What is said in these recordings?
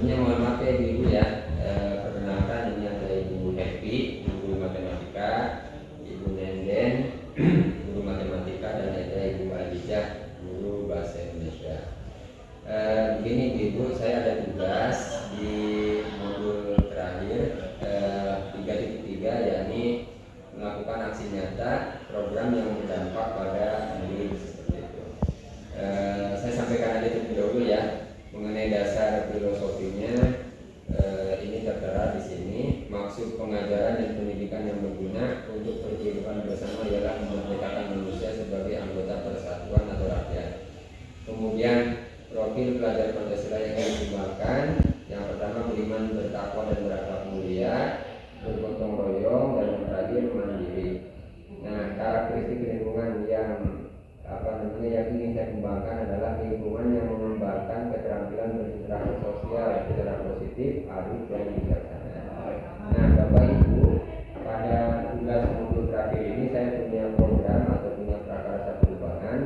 Sebelumnya mohon maaf ya Ibu ya. Perkenalkan ini ada Ibu Happy, guru matematika, Ibu Nenden, guru matematika, dan ada Ibu Adijah, guru bahasa Indonesia. Begini Ibu, saya ada tugas di modul terakhir 3.3, yakni melakukan aksi nyata program yang berdampak pada diri seperti itu. Saya sampaikan aja terlebih dahulu ya mengenai dasar filosofinya. Ini tertera di sini. Maksud pengajaran dan pendidikan yang berguna untuk kehidupan bersama ialah memerdekakan manusia sebagai anggota persatuan atau rakyat. Kemudian profil pelajar Pancasila yang dikembangkan, yang pertama beriman, bertakwa dan berakhlak mulia, bergotong royong, dan yang terakhir mandiri. Nah, karakteristik lingkungan yang yang ingin saya kembangkan adalah lingkungan yang mengembangkan keterampilan berinteraksi sosial secara positif, arif, dan bijaksana. Nah, Bapak Ibu, pada tugas modul terakhir ini saya punya program atau punya prakarsa perubahan.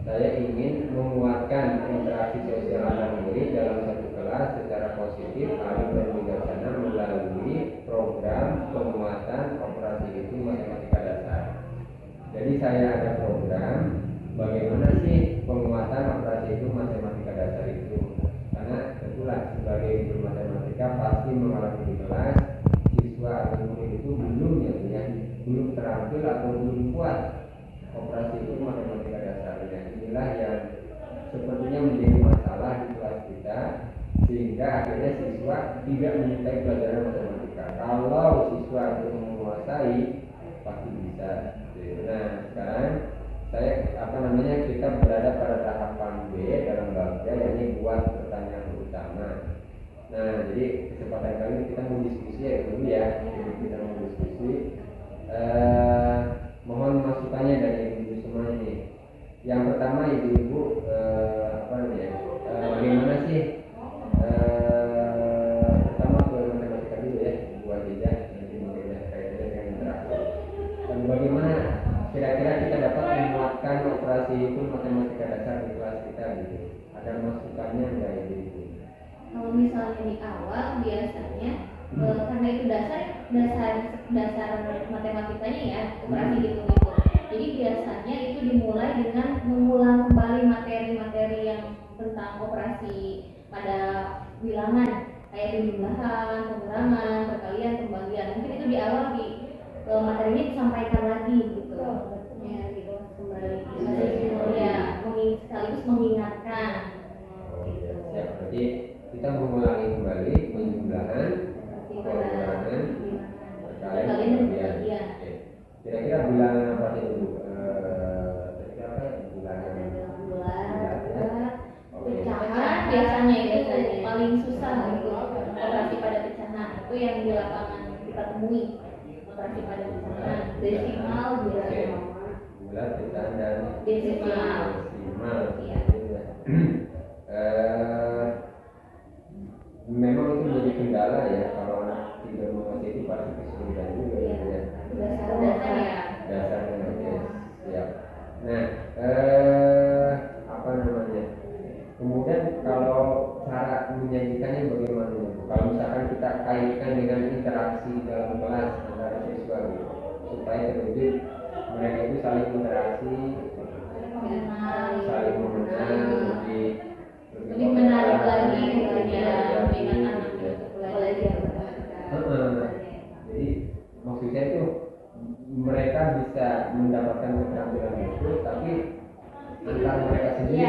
Saya ingin menguatkan interaksi sosial antar murid dalam satu kelas secara positif, arif, dan bijaksana melalui program penguatan operasi hitung matematika dasar. Jadi saya ada program bagaimana sih penguatan operasi hitung matematika dasar itu. Karena tentulah sebagai guru matematika pasti mengalami di kelas siswa atau murid itu belum terampil atau belum kuat operasi hitung matematika dasar. Inilah yang sepertinya menjadi masalah di kelas kita, sehingga akhirnya siswa tidak menyukai pelajaran matematika. Kalau siswa itu menguasai pasti bisa. Nah, sekarang kita berada pada tahapan B dalam bagja, yakni buat pertanyaan utama. Nah, jadi kesempatan kali ini kita mau diskusi ya dulu ya. Jadi kita mau diskusi. Mohon masukannya dari ibu semua ini. Yang pertama ibu-ibu bagaimana sih pertama ke matematika dulu ya, buat jejak nanti mungkin kaitannya dengan interaksi. Dan bagaimana kira-kira kita dapat menguatkan operasi itu matematika dasar di kelas kita gitu. Ada masukannya enggak ibu? Kalau misalnya di awal biasanya karena itu dasar matematikanya ya, operasi hitung itu. Jadi biasanya itu dimulai dengan mengulang kembali materi-materi yang tentang operasi pada bilangan, kayak jumlahan, pengurangan, perkalian, pembagian. Mungkin itu di awal di materinya disampaikan lagi gitu. Ya gitu kembali. Ya, sekaligus mengingatkan. Gitu. Ya, berarti kita mengulangi kembali penjumlahan, pengurangan, perkalian, pembagian. Kira-kira bilangan apa itu? Pecahan biasanya itu paling susah gitu. Operasi pada pecahan itu yang di lapangan kita temui. Operasi pada pecahan, desimal biasanya. Bulat, pecahan, dan desimal. Iya. Memang itu menjadi kendala ya kalau anak tidak mengerti itu pasti kesulitan juga ya. Dasarnya ya. Nah, kemudian kalau cara menyajikannya bagaimana? Kalau misalkan kita kaitkan dengan interaksi dalam kelas antara siswa supaya terwujud mereka itu saling interaksi, saling mengenal, lebih menarik lagi dengan anak belajar. Jadi maksudnya itu mereka bisa mendapatkan keterampilan itu, tapi antara mereka sendiri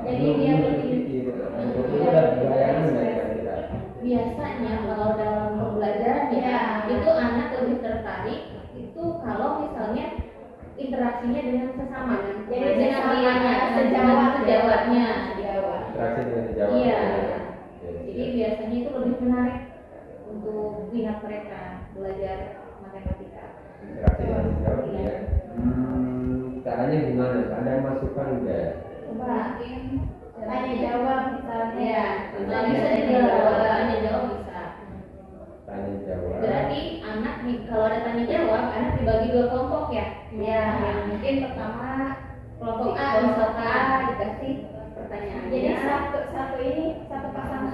jadi dia berpikir biasanya kalau dalam pembelajaran itu anak lebih tertarik itu kalau misalnya interaksinya dengan sesama, jadi dengan sejawatnya. Interaksi dengan sejawat. Iya. Jadi biasanya itu lebih menarik untuk pihak mereka belajar matematika. Interaksi dengan sejawat ya. Caranya gimana? Ada masukan enggak? Coba tanya jawab misalnya. Ya, bisa dijawab, tanya jawab bisa. Tanya jawab. Berarti anak kalau ada tanya jawab, anak dibagi dua kelompok ya. Ya, yang mungkin pertama kelompok A misalkan dikasih pertanyaan. Jadi satu pasangan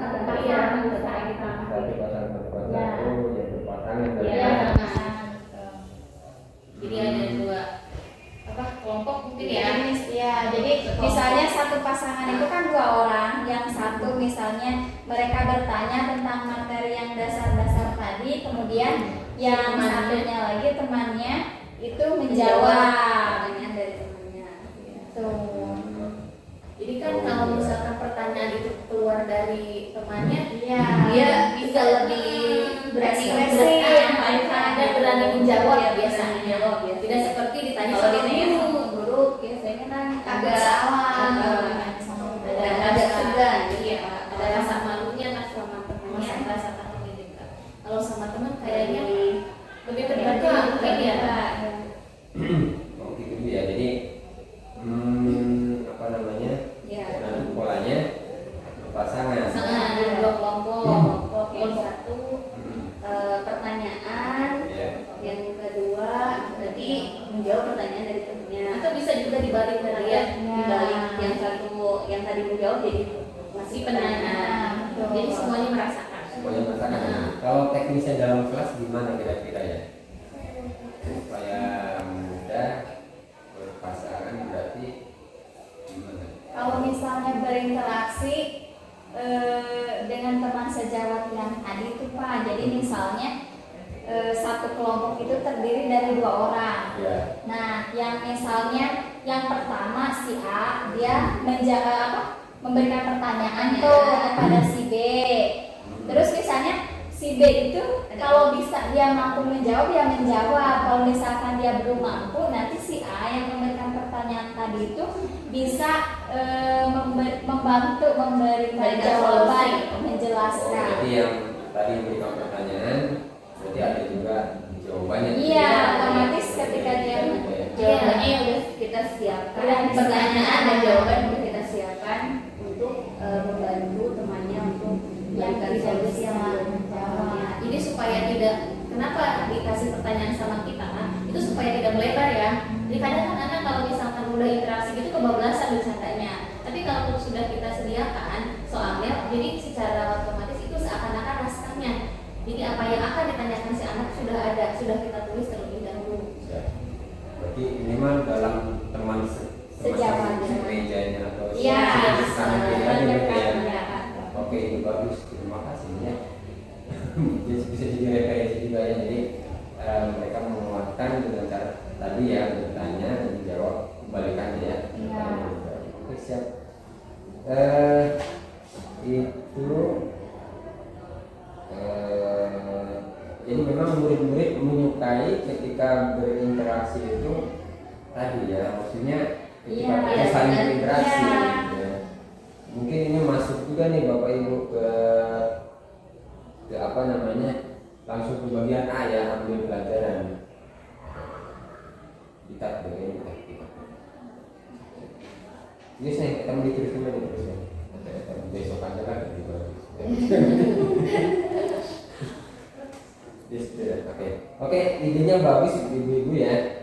itu kan dua orang, yang satu misalnya mereka bertanya tentang materi yang dasar-dasar tadi, kemudian yang satunya lagi temannya itu menjawab pertanyaan dari temannya. Tuh. Jadi kan kalau misalkan pertanyaan itu keluar dari temannya, Iya. dia bisa lebih berani Ekspresi. dan berani menjawab ya biasanya. Tidak seperti ditanya Kalau sama gini guru. biasanya kan Agak ada segan, iya, ada rasa malunya kan sama temannya, rasa takutnya juga. Kalau sama teman kayaknya lebih terbuka mungkin ya. Oh gitu ya. Jadi apa namanya? Ya. Nanti polanya pasangan. Pasangan ada dua kelompok, kelompok yang satu pertanyaan, Ya. yang kedua berarti menjawab pertanyaan dari temannya. Atau bisa juga dibalik tadi ya, dibalik yang satu yang tadi menjawab jadi masih penanya. Betul. Jadi semuanya merasakan. Semuanya merasakan. Kalau teknisnya dalam kelas gimana kira-kira ya? Supaya mudah berpasangan berarti gimana? Kalau misalnya berinteraksi dengan teman sejawat yang tadi itu Pak, jadi misalnya satu kelompok itu terdiri dari dua orang. Ya. Nah, yang misalnya yang pertama si A dia memberikan pertanyaan tuh kepada si B. Terus misalnya si B itu kalau bisa dia mampu menjawab ya menjawab. Kalau misalkan dia belum mampu, nanti si A yang memberikan pertanyaan tadi itu bisa membantu memberikan jawaban, menjelaskan. Berarti yang tadi memberikan pertanyaan berarti ada juga jawabannya. Iya, otomatis ketika dia Jawabannya yang udah kita siapkan, pertanyaan dan jawaban udah kita siapkan untuk membantu temannya untuk memberikan solusi yang menjawabnya. Jadi supaya tidak, kenapa dikasih pertanyaan sama kita itu supaya tidak melebar ya. Jadi kadang kan anak kalau misalkan udah interaksi gitu kebablasan bercandanya. Tapi kalau sudah kita sediakan soalnya, jadi secara otomatis itu seakan-akan naskahnya. Jadi apa yang akan ditanyakan si anak sudah ada, sudah kita tulis terlebih dahulu. Ya. Berarti minimal dalam teman Sejawat. mejanya atau Iya, sama kita gitu ya. ya. Oke, itu bagus. Terima kasih ya. Jadi bisa jadi referensi juga ya. Jadi mereka menguatkan dengan cara tadi ya bertanya dan dijawab kebalikannya ya. Iya. Oke, siap. Itu jadi memang murid-murid menyukai ketika berinteraksi itu tadi ya, maksudnya ketika Iya, mereka saling iya, berinteraksi iya. ya. Mungkin ini masuk juga nih Bapak Ibu ke apa namanya, langsung ke bagian A ya, ambil pelajaran. Kita yes nih, kita mau ditulis dulu nih terusnya. Besok aja lah lebih bagus. Yes, oke, idenya bagus ibu-ibu ya.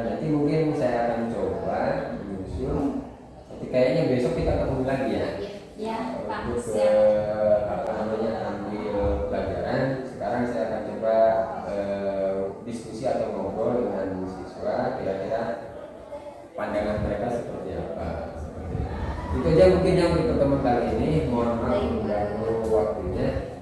Nanti mungkin saya akan coba menyusun. Nanti kayaknya besok kita ketemu lagi ya. Ya, Pak. Untuk Siap. apa namanya, ambil pelajaran. Sekarang saya akan coba diskusi atau ngobrol dengan siswa. Kira-kira pandangan mereka seperti apa. Itu aja mungkin yang untuk pertemuan kali ini. Mohon maaf mengganggu waktunya.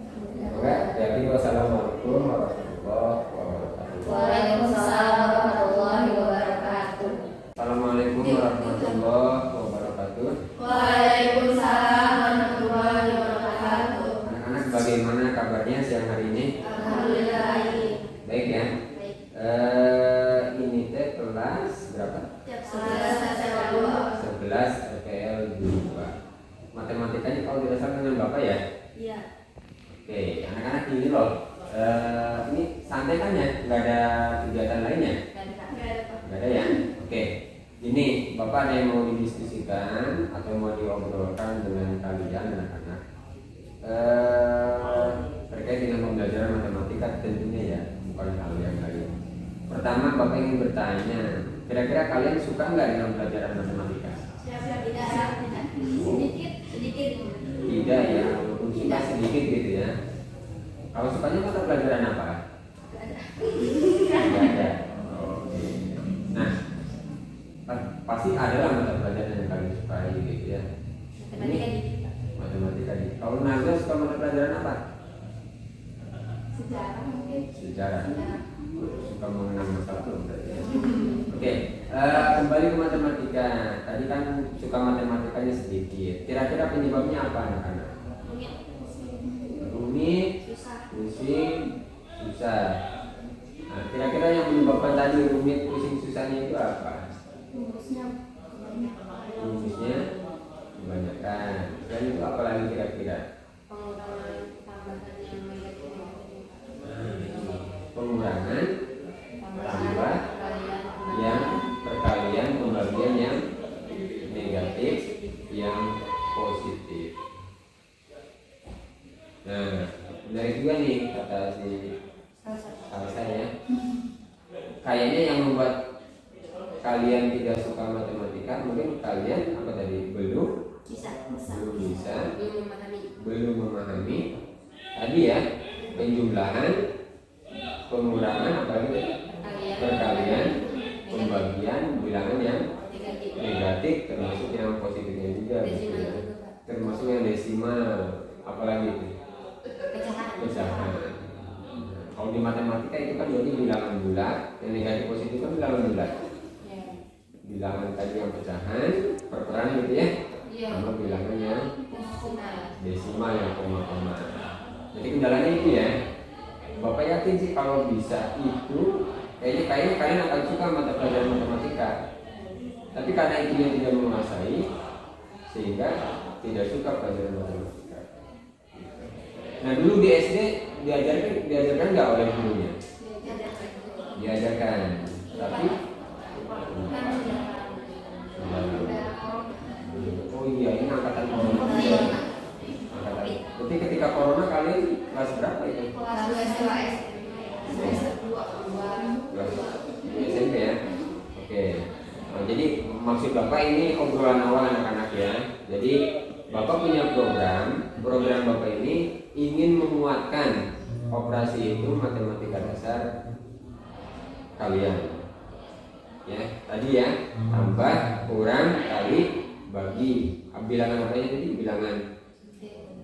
Jadi wassalamualaikum warahmatullahi wabarakatuh. Waalaikumsalam warahmatullahi wabarakatuh. Assalamualaikum warahmatullahi wabarakatuh. Waalaikumsalam warahmatullahi wabarakatuh. Anak-anak bagaimana kabarnya siang hari ini? Alhamdulillah baik. Baik ya. Baik. Ini teh kelas berapa? 11 RPL 2. Matematikanya kalau tidak salah dengan Bapak ya? Iya. Oke, anak-anak ini loh. Ini santai kan ya? Nggak ada kegiatan lainnya? Nggak ada ya? Oke. Ini Bapak ada yang mau didiskusikan atau mau diobrolkan dengan kalian anak-anak terkait dengan pembelajaran matematika tentunya ya, bukan hal yang lain. Pertama Bapak ingin bertanya, kira-kira kalian suka nggak dengan pelajaran matematika? Sedikit. Tidak ya, walaupun suka sedikit gitu ya. Kalau sukanya mata pelajaran apa? Tidak ada. Oke. Nah, pasti ada lah mata pelajaran yang kalian sukai gitu ya. Kalau Nazwa suka mata pelajaran apa? Sejarah mungkin. Sejarah. Suka mengenang masa lalu berarti ya. Oke, kembali ke matematika. Tadi kan suka matematikanya sedikit. Kira-kira penyebabnya apa anak-anak? Rumit, pusing, susah. Nah, kira-kira yang menyebabkan tadi rumit, pusing, susahnya itu apa? Rumusnya kebanyakan. Dan itu apa lagi kira-kira? Pengurangan, tambah, yang perkalian, pembagian yang negatif, yang positif. Nah, benar juga nih kata si Salsa ya. Kayaknya yang membuat kalian tidak suka matematika mungkin kalian apa tadi belum bisa belum memahami tadi ya, penjumlahan, pengurangan apalagi perkalian, pembagian, bilangan yang negatif, termasuk yang positifnya juga gitu ya. Termasuk yang desimal, apalagi itu pecahan. Kalau di matematika itu kan jadi bilangan bulat, yang negatif positif kan bilangan bulat. Bilangan tadi yang pecahan, perputaran gitu ya, sama bilangan yang desimal yang koma-koma. Jadi kendalanya itu ya. Bapak yakin sih kalau bisa itu, kayaknya kalian akan suka mata pelajaran matematika. Tapi karena itu yang tidak menguasai, sehingga tidak suka pelajaran matematika. Nah dulu di SD diajarkan nggak oleh gurunya? Diajarkan, tapi oh iya ini angkatan corona. Jadi ketika corona kalian kelas berapa itu? Kelas 2 SMP ya. Oke. Nah, jadi maksud Bapak ini obrolan awal anak-anak ya. Jadi Bapak punya program Bapak ini ingin menguatkan operasi itu matematika dasar kalian. Ya, tadi ya, tambah, kurang, kali, bagi. Bilangan apa ya tadi? Bilangan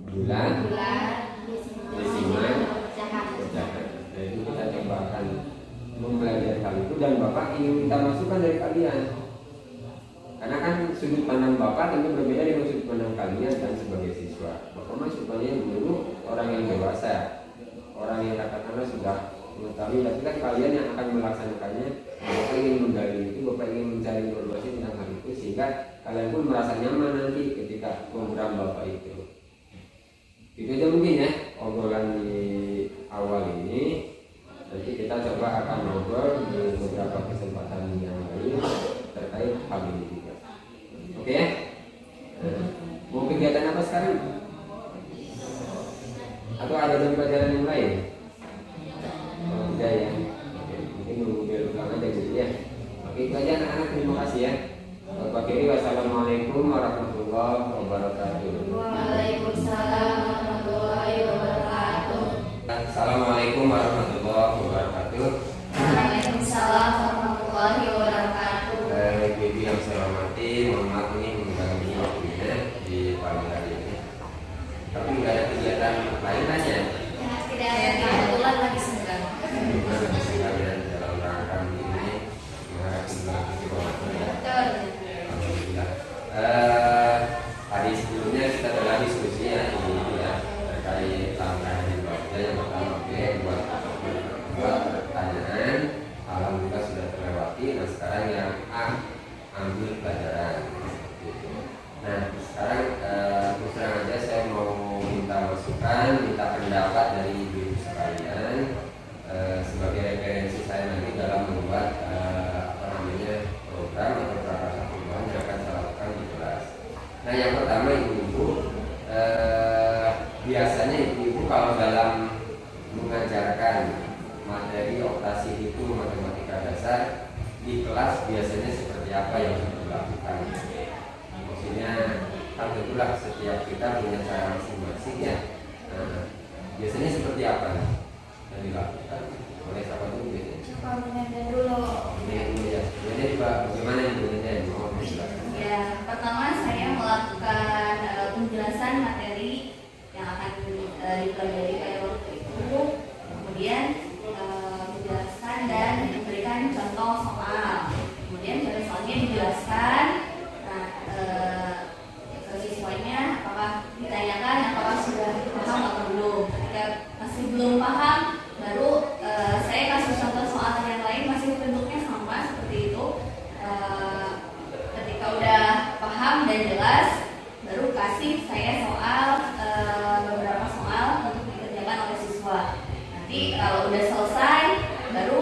bulat, desimal, pecahan. Nah itu kita coba akan mempelajari hal itu dan Bapak ingin minta masukan dari kalian. Karena kan sudut pandang Bapak tentu berbeda dengan sudut pandang kalian dan sebagai siswa. Bapak mah supaya dulu orang yang dewasa, orang yang katakanlah sudah mengetahui, tapi kan kalian yang akan melaksanakannya. Bapak ingin menggali itu, Bapak ingin mencari informasi tentang hal itu sehingga kalian pun merasa nyaman nanti ketika program Bapak itu. Itu aja mungkin ya obrolan di awal ini. Nanti kita coba akan ngobrol di beberapa kesempatan yang lain terkait hal ini juga. Oke ya? Mau kegiatan apa sekarang? Atau ada jam pelajaran yang lain? Oh, tidak ya. Oke, mungkin nunggu bel pulang aja gitu ya. Oke, itu aja anak-anak, terima kasih ya. Bapak Kiri, wassalamualaikum warahmatullahi wabarakatuh. Waalaikumsalam warahmatullahi wabarakatuh. Assalamualaikum warahmatullahi wabarakatuh. Waalaikumsalam warahmatullahi wabarakatuh. Ibu yang saya hormati, mohon maaf ini mengganggu waktunya di pagi hari ini. Tapi nggak ada kegiatan lain aja. Ya, tidak ada kebetulan lagi senggang. Gimana bisa kalian dalam rangka ini menghadapi bulan suci Ramadan ya? Betul. Alhamdulillah. Hari sebelumnya kita telah diskusi ya ini ya terkait langkah yang dibaca. Yang pertama buat pertanyaan, alhamdulillah sudah terlewati. Nah sekarang yang A, ambil pelajaran. Nah sekarang terus terang aja saya mau minta masukan, minta pendapat dari ibu sekalian sebagai referensi saya nanti dalam membuat program atau prakarya perubahan yang akan saya lakukan di kelas. Nah yang pertama ibu-ibu, biasanya ibu-ibu kalau dalam mengajarkan materi operasi hitung matematika dasar di kelas biasanya seperti apa yang dilakukan? Maksudnya kan tentulah setiap kita punya cara masing-masing ya. Nah, biasanya seperti apa yang dilakukan oleh siapa dulu biasanya? Koordinator dulu. Ini dulu ya. Jadi bagaimana ibu ini? Mohon dijelaskan. Ya, pertama saya melakukan penjelasan materi yang dipelajari pada waktu itu, kemudian menjelaskan dan memberikan contoh soal, kemudian pada soalnya dijelaskan. Nah, ke siswanya apakah ditanyakan apakah sudah paham atau belum. Ketika masih belum paham, baru saya kasih contoh soal yang lain, masih bentuknya sama seperti itu. Ketika udah paham dan jelas, baru kasih saya soal, beberapa soal untuk dikerjakan oleh siswa. Nanti kalau udah selesai, baru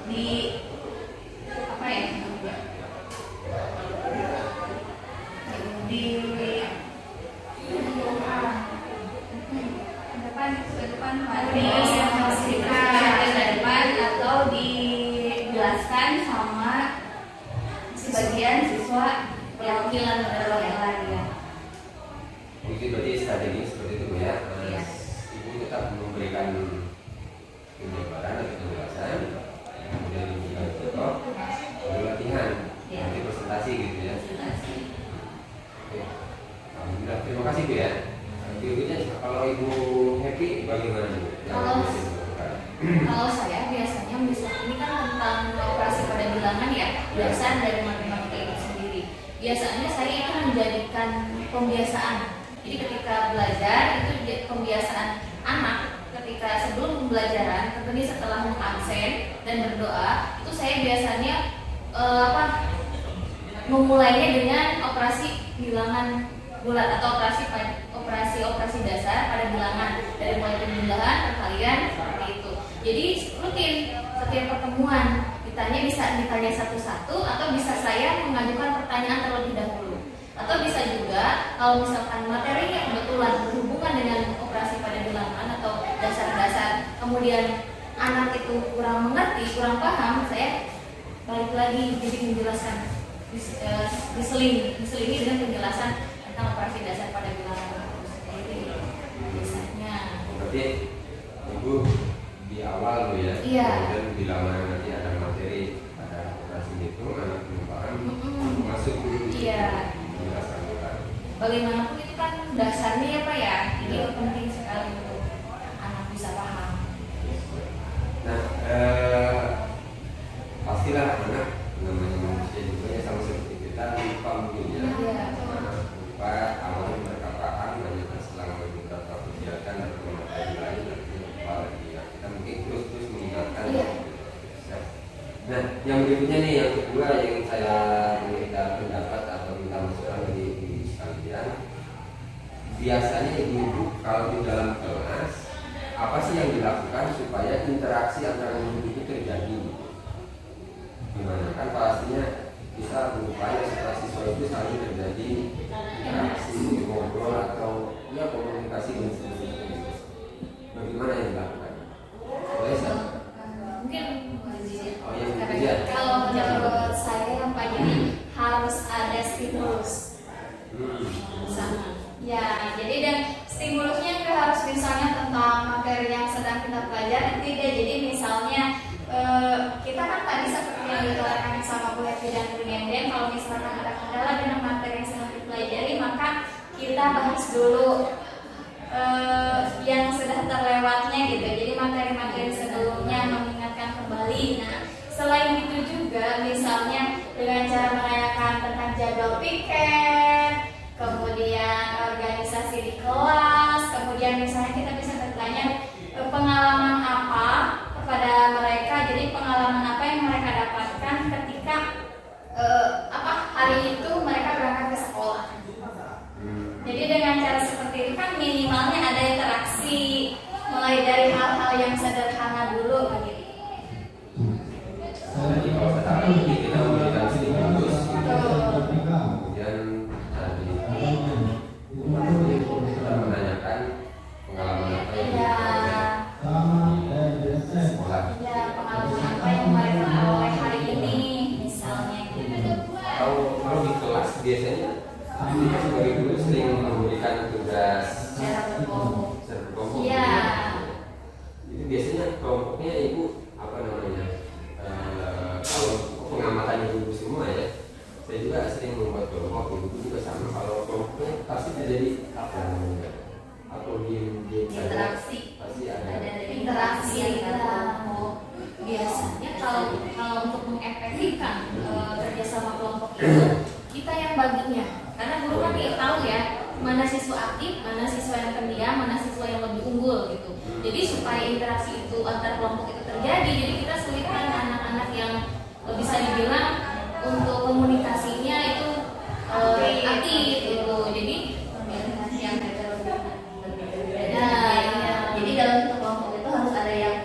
di apa ya, di depan atau dijelaskan sama sebagian siswa perwakilan ya. Mungkin berarti strategi seperti itu ya. Iya. Ibu tetap memberikan penjabaran atau penjelasan, kemudian juga contoh, lalu latihan, Iya. nanti presentasi gitu ya. Presentasi. Oke. Alhamdulillah, terima kasih Bu ya. Berikutnya kalau Ibu Happy bagaimana Bu? Kalau saya biasanya misalnya ini kan tentang operasi pada bilangan ya, dasar dari matematika itu sendiri. Biasanya saya itu menjadikan pembiasaan. Jadi ketika belajar itu pembiasaan anak ketika sebelum pembelajaran, tentunya setelah mengabsen dan berdoa, itu saya biasanya memulainya dengan operasi bilangan bulat atau operasi dasar pada bilangan, dari mulai penjumlahan, perkalian seperti itu. Jadi rutin setiap pertemuan bisa ditanya satu-satu, atau bisa saya mengajukan pertanyaan terlebih dahulu, atau bisa juga kalau misalkan materinya kebetulan berhubungan dengan operasi pada bilangan atau dasar-dasar, kemudian anak itu kurang mengerti, kurang paham, saya balik lagi jadi menjelaskan, diselingi dengan penjelasan tentang operasi dasar pada bilangan. Jadi biasanya. Berarti Ibu di awal Bu ya. Iya. Kemudian bila mana nanti ada materi pada operasi itu, anak belum paham, masuk dulu. Iya. Menjelaskan ulang. Bagaimanapun itu kan dasarnya ya Pak ya. Ini penting sekali untuk anak bisa paham. Nah, pastilah anak namanya manusia juga ya, sama seperti kita lupa mungkin ya. Iya. Lupa awalnya mereka paham, hanya setelah beberapa kegiatan atau materi lain nanti lupa lagi ya. Kita mungkin terus mengingatkan. Iya. Nah, yang berikutnya nih, yang kedua yang saya minta pendapat atau minta masukan dari ibu sekalian. Biasanya ibu kalau di dalam kelas apa sih yang dilakukan supaya interaksi antara guru itu terjadi? Gimana? Kan pastinya kita berupaya supaya siswa itu saling terjadi interaksi, ngobrol atau ya komunikasi dan sebagainya. Bagaimana yang dilakukan? Boleh Sal? Mungkin Oh yang ketiga. Kalau menurut saya Pak, jadi harus ada stimulus. sama. Ya, jadi dan stimulusnya itu harus misalnya tentang materi yang sedang kita pelajari, tidak. Jadi misalnya kita kan tadi seperti yang diterangkan sama Bu Heti dan Bu Nenden, kalau misalkan ada kendala dengan materi yang sedang dipelajari, maka kita bahas dulu yang sudah terlewatnya gitu. Jadi materi-materi sebelumnya mengingatkan kembali. Nah, selain itu juga misalnya dengan cara menanyakan tentang jadwal piket, kemudian organisasi di kelas, kemudian misalnya kita bisa bertanya pengalaman apa kepada mereka. Jadi pengalaman apa yang mereka dapatkan ketika hari itu mereka berangkat ke sekolah. Jadi dengan cara seperti itu kan minimalnya ada interaksi, mulai dari hal-hal yang sederhana dulu begitu. Jadi kalau sekarang ini kita memberikan stimulus, kemudian tadi kita menanyakan pengalaman apa yang di sekolah. Ya, pengalaman apa yang mereka peroleh hari ini misalnya gitu. Kalau di kelas biasanya kita sebagai guru sering memberikan tugas Cara berkelompok. berkelompok. Iya. Itu biasanya kelompoknya ibu apa namanya? Kalau pengamatannya ibu semua ya, saya juga sering membuat kelompok, ibu juga sama. Kalau kelompoknya pasti terjadi apa namanya? Atau interaksi pasti ada. ada interaksi antara kelompok. Biasanya kalau untuk mengefektifkan kerjasama kelompok itu kita yang baginya, karena guru kan tahu ya mana siswa aktif, mana siswa yang pendiam, mana siswa yang lebih unggul gitu. Jadi supaya interaksi itu antar kelompok itu terjadi, jadi kita sulitkan anak-anak yang bisa dibilang untuk komunikasinya itu aktif gitu. Jadi yang jadi dalam satu kelompok itu harus ada yang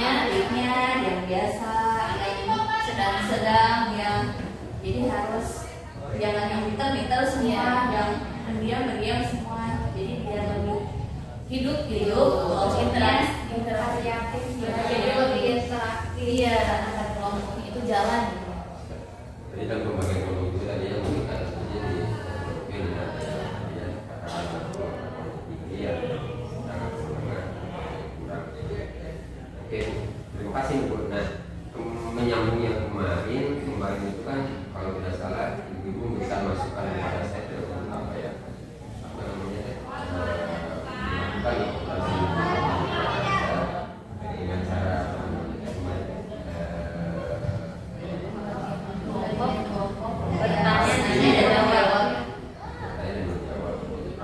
aktifnya, yang biasa, ada yang sedang-sedang, yang jadi harus jangan yang pintar semua, yang pendiam semua. Jadi biar lebih hidup interaksi aktif, jadi lebih interaktif. Iya, antar kelompoknya itu jalan. Jadi kan pembagian kelompok itu tadi yang mungkin ada saja di profil ya katakanlah tinggi ya sangat semangat kurang. Oke, terima kasih Bu. Nah, menyambung yang kemarin itu kan kalau tidak salah ibu memberikan masukan kepada saya tentang apa namanya melakukan operasi dengan cara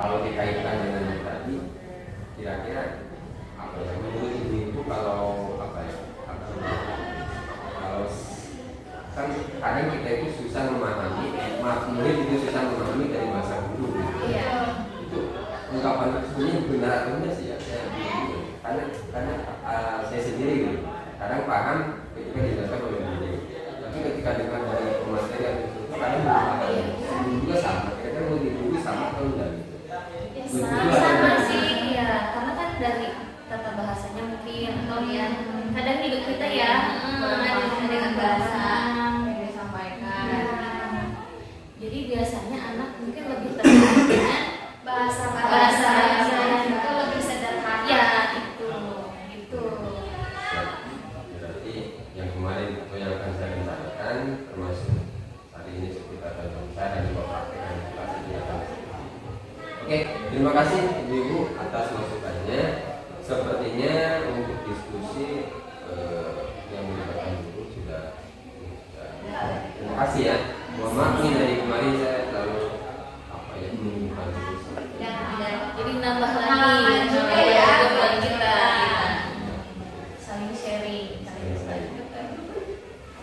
kalau dikaitkan dengan yang tadi, kira-kira apa ya menurut ibu kalau kalau kan kadang kita itu susah memahami, murid itu susah memahami dari masa guru. Iya. Itu ungkapan tersebutnya benar atau enggak sih ya? Saya bingung. Karena saya sendiri gitu, kadang paham ketika dijelaskan oleh guru, tapi ketika dengar dari pematerian itu kadang belum paham. Juga sama, kira-kira mau diburu sama atau enggak gitu? Sama sih ya, karena kan dari tata bahasanya mungkin atau ya kadang hidup kita ya ada dengan bahasa yang disampaikan. Jadi biasanya anak mungkin lebih tertarik dengan bahasa itu lebih sederhana. Ya itu. Berarti yang kemarin atau yang akan saya rencanakan termasuk hari ini sekitar saya dan juga praktekan kelas ini akan. Oke, terima kasih Ibu atas masukannya. Sepertinya untuk diskusi yang melibatkan guru sudah. Terima kasih ya. Mohon maaf nih dari kemarin saya terlalu menunjukkan terus. Jadi nambah lagi juga ya buat kita saling sharing.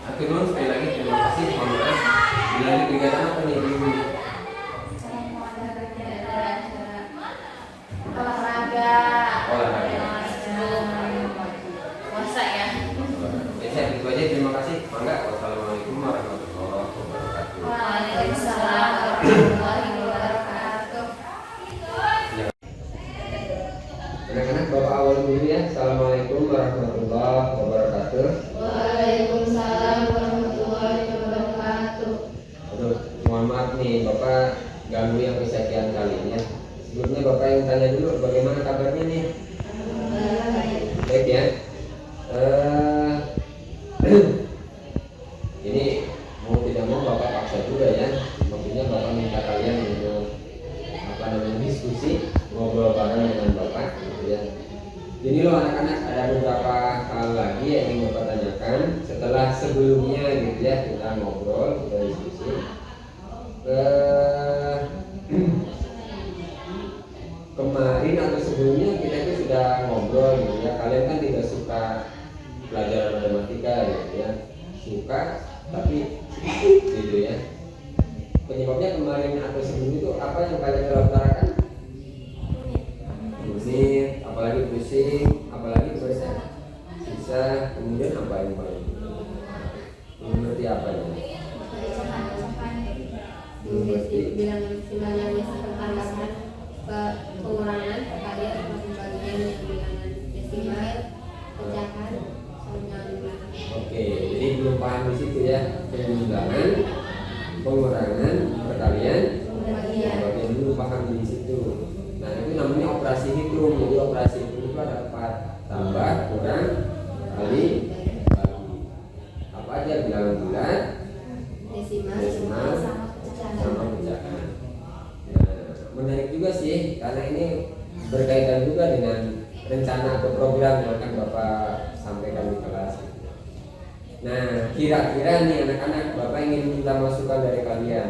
Oke, sekali lagi terima kasih. Mohon maaf. Bila ada kegiatan apa nih Ibu? Olahraga. Puasa ya. Oke, saya itu aja. Terima kasih. Mangga. Wassalamualaikum warahmatullahi wabarakatuh. Waalaikumsalam warahmatullahi wabarakatuh. Anak-anak Bapak awal dulu ya. Assalamualaikum warahmatullahi wabarakatuh. Waalaikumsalam warahmatullahi wabarakatuh. Aduh, mohon maaf nih Bapak ganggu yang kesekian kalinya. Sebelumnya Bapak yang tanya dulu bagaimana kabarnya nih? Baik ya. Ini mau tidak mau Bapak paksa juga ya. Maksudnya Bapak minta kalian untuk diskusi, ngobrol bareng dengan Bapak gitu ya. Jadi loh anak-anak, ada beberapa hal lagi yang ingin Bapak tanyakan setelah sebelumnya gitu ya kita ngobrol, kita diskusi. Kemarin atau sebelumnya kita itu sudah ngobrol gitu ya. Kalian kan tidak suka pelajaran matematika gitu ya. Suka tapi gitu ya. Penyebabnya kemarin atau sebelumnya itu apa yang kalian telah utarakan? Rumit, apalagi pusing, apalagi bisa kemudian apa yang paling mengerti apa ya? Belum ngerti. Bilang silangannya seperti pengurangan kalian pembagian yang bilangan desimal, pecahan, sama Oke, jadi belum paham di situ ya. Pengulangan, pengurangan, perkalian, pembagian dulu paham di situ. Nah itu namanya operasi hitung. Jadi operasi hitung itu ada 4 tambah, kurang, kali, bagi. Apa aja bilangan bulat, desimal, sama pecahan. Nah, menarik juga sih karena ini berkaitan juga dengan rencana atau program yang akan Bapak sampaikan di kelas. Nah, kira-kira nih anak-anak, Bapak ingin minta masukan dari kalian.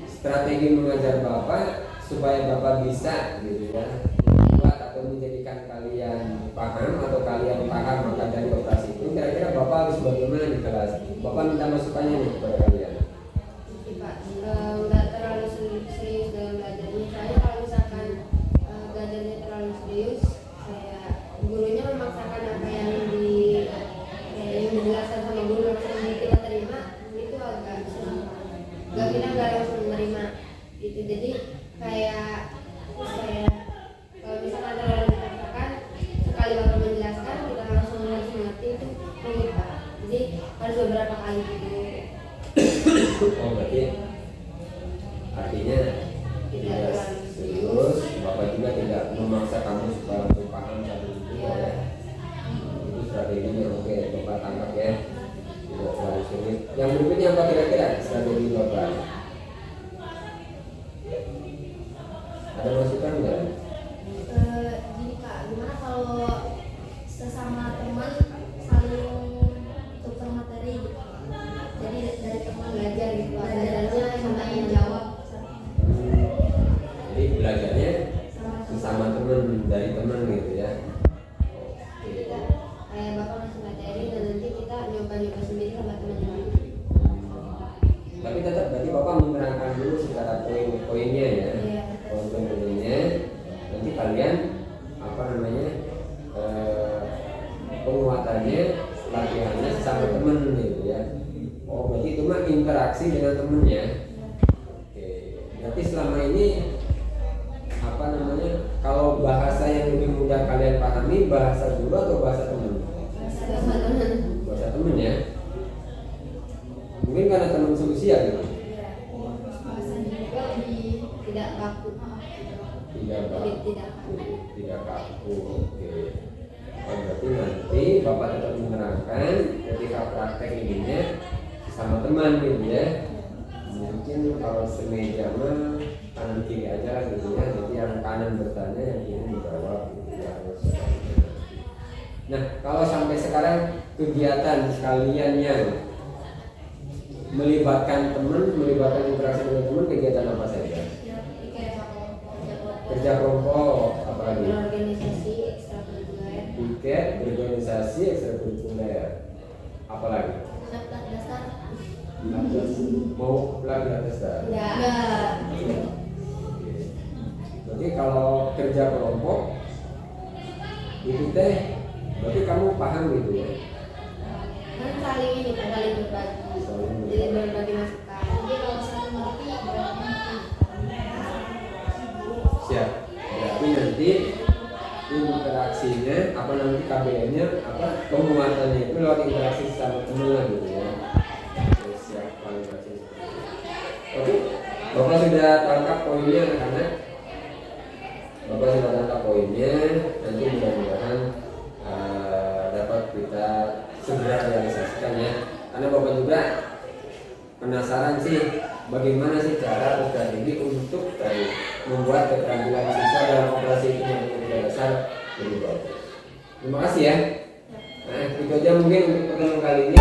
Strategi mengajar Bapak supaya Bapak bisa gitu ya, membuat atau menjadikan kalian paham atau kalian paham maka dari operasi itu, kira-kira Bapak harus bagaimana di kelas? Bapak minta masukannya nih kepada kalian. Pak, nggak terlalu serius dalam belajarnya. Saya kalau misalkan belajarnya terlalu serius, saya gurunya memaksakan apa yang yang dijelaskan sama guru langsung kita terima, itu agak susah. Kita nggak langsung menerima itu. Jadi kayak kalau misalkan terlalu dipaksakan, sekali Bapak menjelaskan kita langsung harus mengerti, itu sulit Pak. Jadi harus beberapa kali gitu. Oh, berarti artinya tidak serius, Bapak juga tidak memaksa kamu supaya langsung paham satu itu ya. Itu strateginya, oke, Bapak tangkap ya. Tidak terlalu sulit. Yang berikutnya apa kira-kira strategi Bapak? Ada masukan nggak? Gini Kak, gimana kalau sesama teman saling tukar materi gitu? Jadi dari teman belajar gitu, belajarnya sama yang jawab. Jadi belajarnya sesama teman, dari teman gitu ya. Oke. Kayak Bapak ngasih materi dan nanti kita nyoba-nyoba sendiri sama teman-teman. Tapi tetap berarti Bapak menerangkan dulu secara poin-poinnya ya. Iya. Poin-poinnya nanti kalian apa namanya penguatannya, latihannya sama temen gitu ya. Oh, berarti itu mah interaksi dengan temennya. Oke, berarti selama ini apa namanya, kalau bahasa yang lebih mudah kalian pahami, bahasa guru atau bahasa temen? Sama teman. Bahasa temen ya. Mungkin karena teman seusia gitu. Bahasanya juga lebih tidak baku. Tidak Lebih baku. tidak baku. Tidak kaku. Oke. Oh, berarti nanti Bapak tetap menerangkan ketika praktek ininya sama teman gitu ya. Mungkin kalau semeja mah kanan kiri aja gitu ya. Nanti yang kanan bertanya, yang kiri menjawab gitu ya. Nah, kalau sampai sekarang kegiatan sekalian yang melibatkan teman, melibatkan interaksi dengan teman, kegiatan apa saja? Kerja kelompok, apa lagi? Organisasi ekstrakurikuler. Piket, berorganisasi, ekstrakurikuler, apa lagi? Daftar dasar. Mau latihan dasar? Enggak. Berarti kalau kerja kelompok itu teh, berarti kamu paham gitu ya? Kan saling ini kan, saling berbagi. Jadi berbagi masukan. Jadi kalau satu ngerti, Siap. Berarti nanti interaksinya apa, nanti KBM-nya apa, penguatannya itu lewat interaksi sama teman lah gitu ya. Oke, siap, validasi. Oke, Bapak sudah tangkap poinnya anak-anak. Bapak sudah tangkap poinnya. Nanti mudah-mudahan dapat kita segera realisasikan ya. Karena Bapak juga penasaran sih bagaimana sih cara atau strategi untuk membuat keterampilan siswa dalam operasi itu matematika dasar lebih bagus. Terima kasih ya. Nah, itu aja mungkin untuk pertemuan kali ini.